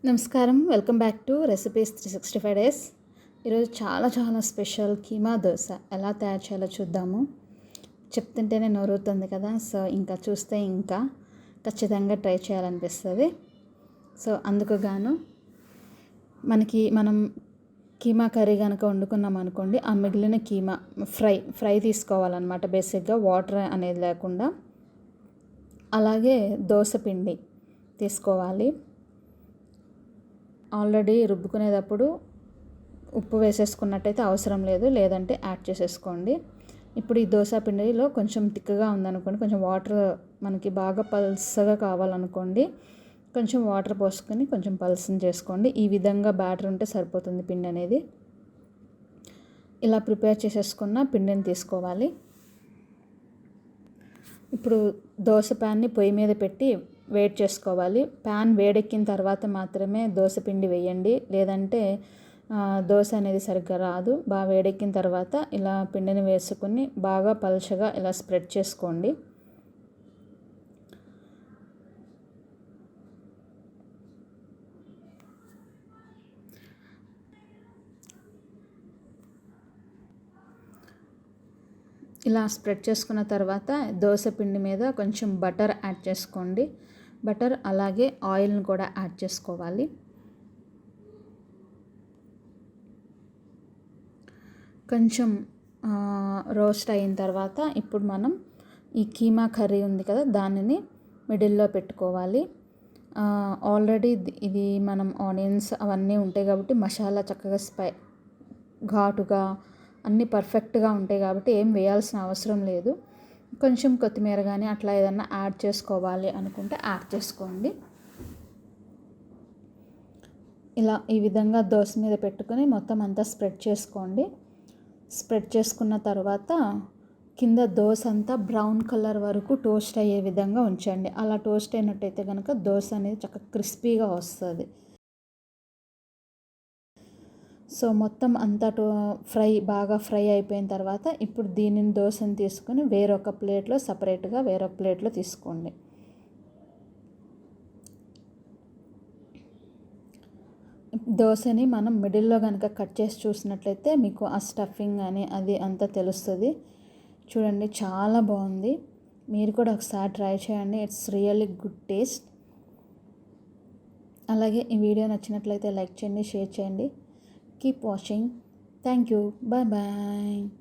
నమస్కారం, welcome back to recipes 365 days. ఈరోజు చాలా స్పెషల్ కీమా దోశ ఎలా తయారు చేయాలో చూద్దాము. చెప్తుంటేనే నోరుతుంది కదా, సో ఇంకా చూస్తే ఇంకా ఖచ్చితంగా ట్రై చేయాలనిపిస్తుంది. సో అందుకు గాను మనం కీమా కర్రీ కనుక వండుకున్నాం అనుకోండి, ఆ మిగిలిన కీమా ఫ్రై తీసుకోవాలన్నమాట. బేసిక్గా వాటర్ అనేది లేకుండా. అలాగే దోశ పిండి తీసుకోవాలి. ఆల్రెడీ రుబ్బుకునేటప్పుడు ఉప్పు వేసేసుకున్నట్టయితే అవసరం లేదు, లేదంటే యాడ్ చేసేసుకోండి. ఇప్పుడు ఈ దోశ పిండిలో కొంచెం తిక్కగా ఉందనుకోండి, కొంచెం వాటర్ మనకి బాగా పల్సగా కావాలనుకోండి, కొంచెం వాటర్ పోసుకొని కొంచెం పల్సని చేసుకోండి. ఈ విధంగా బ్యాటర్ ఉంటే సరిపోతుంది పిండి అనేది. ఇలా ప్రిపేర్ చేసేసుకున్న పిండిని తీసుకోవాలి. ఇప్పుడు దోశ ప్యాన్ని పొయ్యి మీద పెట్టి వేడి చేసుకోవాలి. ప్యాన్ వేడెక్కిన తర్వాత మాత్రమే దోశ పిండి వేయండి, లేదంటే దోశ అనేది సరిగ్గా రాదు. బాగా వేడెక్కిన తర్వాత ఇలా పిండిని వేసుకుని బాగా పల్చగా ఇలా స్ప్రెడ్ చేసుకోండి. ఇలా స్ప్రెడ్ చేసుకున్న తర్వాత దోశ పిండి మీద కొంచెం బటర్ యాడ్ చేసుకోండి. బటర్ అలాగే ఆయిల్ని కూడా యాడ్ చేసుకోవాలి. కొంచెం రోస్ట్ అయిన తర్వాత ఇప్పుడు మనం ఈ కీమా కర్రీ ఉంది కదా, దానిని మిడిల్లో పెట్టుకోవాలి. ఆల్రెడీ ఇది మనం ఆనియన్స్ అవన్నీ ఉంటాయి కాబట్టి మసాలా చక్కగా ఘాటుగా అన్నీ పర్ఫెక్ట్గా ఉంటాయి కాబట్టి ఏం వేయాల్సిన అవసరం లేదు. కొంచెం కొత్తిమీర కానీ అట్లా ఏదన్నా యాడ్ చేసుకోవాలి అనుకుంటే యాడ్ చేసుకోండి. ఇలా ఈ విధంగా దోశ మీద పెట్టుకొని మొత్తం అంతా స్ప్రెడ్ చేసుకోండి. స్ప్రెడ్ చేసుకున్న తర్వాత కింద దోశ అంతా బ్రౌన్ కలర్ వరకు టోస్ట్ అయ్యే విధంగా ఉంచండి. అలా టోస్ట్ అయినట్టయితే కనుక దోశ అనేది చక్కగా క్రిస్పీగా వస్తుంది. సో మొత్తం అంతా బాగా ఫ్రై అయిపోయిన తర్వాత ఇప్పుడు దీనిని దోశని తీసుకొని వేరొక ప్లేట్లో తీసుకోండి. దోశని మనం మిడిల్లో కనుక కట్ చేసి చూసినట్లయితే మీకు ఆ స్టఫింగ్ అని అది అంతా తెలుస్తుంది. చూడండి, చాలా బాగుంది. మీరు కూడా ఒకసారి ట్రై చేయండి. It's really good taste. అలాగే ఈ వీడియో నచ్చినట్లయితే లైక్ చేయండి, షేర్ చేయండి. Keep watching. Thank you. Bye bye.